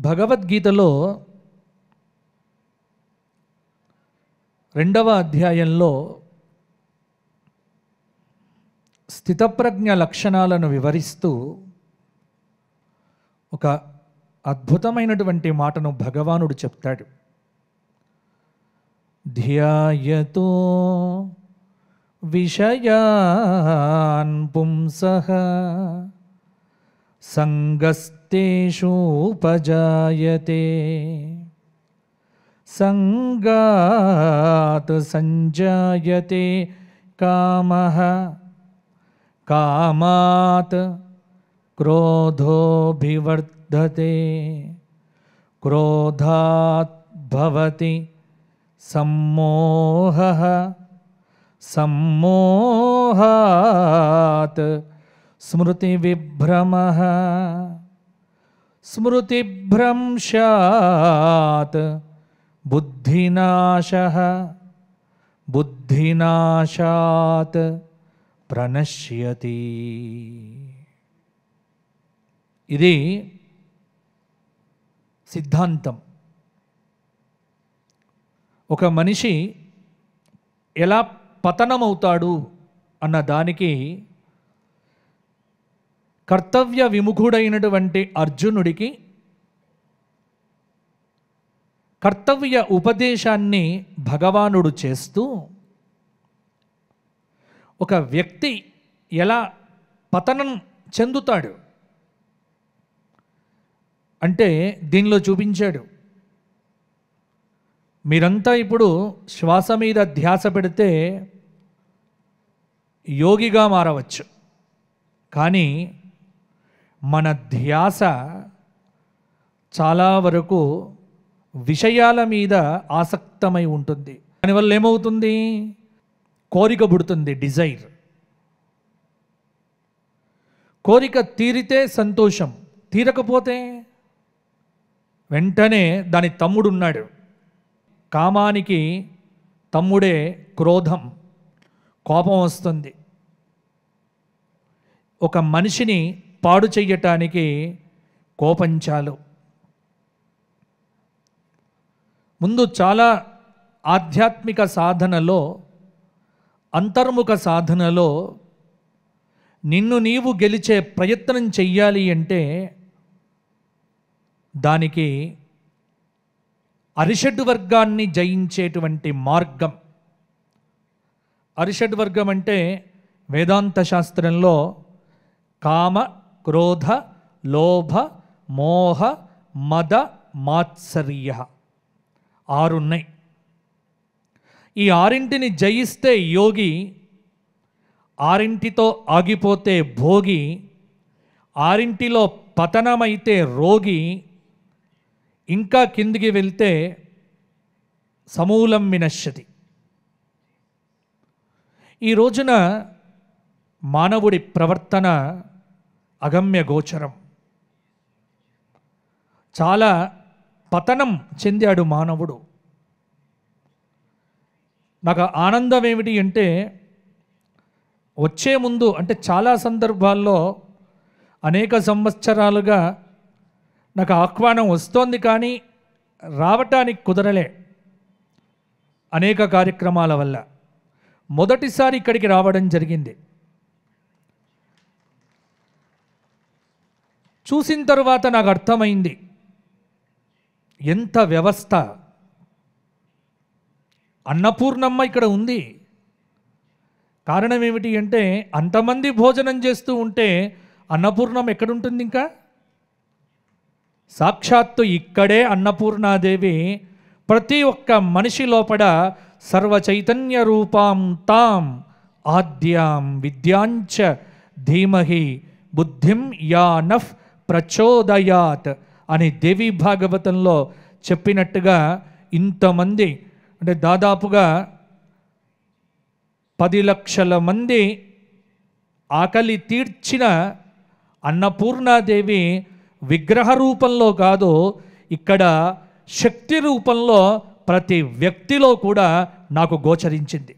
భగవద్గీతలో 2వ అధ్యాయంలో స్థితప్రజ్ఞ లక్షణాలను వివరిస్తూ ఒక అద్భుతమైనటువంటి మాటను భగవానుడు చెప్తాడు. ధ్యాయతో విషయాన్ పుంసః సంగస్తేషూపజాయతే సంగాత్ సంజాయతే కామః కామాత్ క్రోధోభివర్ధతే క్రోధాత్ భవతి సమ్మోహః సమ్మోహాత్ స్మృతివిభ్రమః స్మృతిభ్రంశాత్ బుద్ధినాశః బుద్ధినాశాత్ ప్రణశ్యతి. ఇది సిద్ధాంతం. ఒక మనిషి ఎలా పతనమవుతాడు అన్న దానికి కర్తవ్య విముఖుడైనటువంటి అర్జునుడికి కర్తవ్య ఉపదేశాన్ని భగవానుడు చేస్తూ ఒక వ్యక్తి ఎలా పతనం చెందుతాడు అంటే దీనిలో చూపించాడు. మీరంతా ఇప్పుడు శ్వాస మీద ధ్యాస పెడితే యోగిగా మారవచ్చు, కానీ మన ధ్యాస చాలా వరకు విషయాల మీద ఆసక్తమై ఉంటుంది. దానివల్ల ఏమవుతుంది? కోరిక పుడుతుంది, డిజైర్. కోరిక తీరితే సంతోషం, తీరకపోతే వెంటనే దాని తమ్ముడున్నాడు. కామానికి తమ్ముడే క్రోధం, కోపం వస్తుంది. ఒక మనిషిని పాడు చెయ్యటానికి కోపం చాలు. ముందు చాలా ఆధ్యాత్మిక సాధనలో, అంతర్ముఖ సాధనలో నిన్ను నీవు గెలిచే ప్రయత్నం చెయ్యాలి అంటే దానికి అరిషడ్ వర్గాన్ని జయించేటువంటి మార్గం. అరిషడ్ వర్గం అంటే వేదాంత శాస్త్రంలో కామ, క్రోధ, లోభ, మోహ, మద, మాత్సర్య 6 ఉన్నాయి. ఈ 6ంటిని జయిస్తే యోగి, 6ంటితో ఆగిపోతే భోగి, 6ంటిలో పతనమైతే రోగి, ఇంకా కిందికి వెళ్తే సమూలం వినశ్యతి. ఈ రోజున మానవుడి ప్రవర్తన అగమ్య గోచరం. చాలా పతనం చెందాడు మానవుడు. నాకు ఆనందం ఏమిటి అంటే వచ్చే ముందు అంటే చాలా సందర్భాల్లో అనేక సంవత్సరాలుగా నాకు ఆహ్వానం వస్తోంది, కానీ రావటానికి కుదరలే అనేక కార్యక్రమాల వల్ల. మొదటిసారి ఇక్కడికి రావడం జరిగింది. చూసిన తర్వాత నాకు అర్థమైంది ఎంత వ్యవస్థ. అన్నపూర్ణమ్మ ఇక్కడ ఉంది. కారణం ఏమిటి అంటే అంతమంది భోజనం చేస్తూ ఉంటే అన్నపూర్ణమ్మ ఎక్కడుంటుంది? ఇంకా సాక్షాత్తు ఇక్కడే అన్నపూర్ణాదేవి ప్రతి ఒక్క మనిషి లోపల సర్వ చైతన్య రూపాం తాం ఆద్యాం విద్యాంచ ధీమహి బుద్ధిం యా నఫ్ ప్రచోదయాత్ అని దేవి భాగవతంలో చెప్పినట్టుగా ఇంతమంది అంటే దాదాపుగా 10 లక్షల మంది ఆకలి తీర్చిన అన్నపూర్ణాదేవి విగ్రహ రూపంలో కాదు, ఇక్కడ శక్తి రూపంలో ప్రతి వ్యక్తిలో కూడా నాకు గోచరించింది.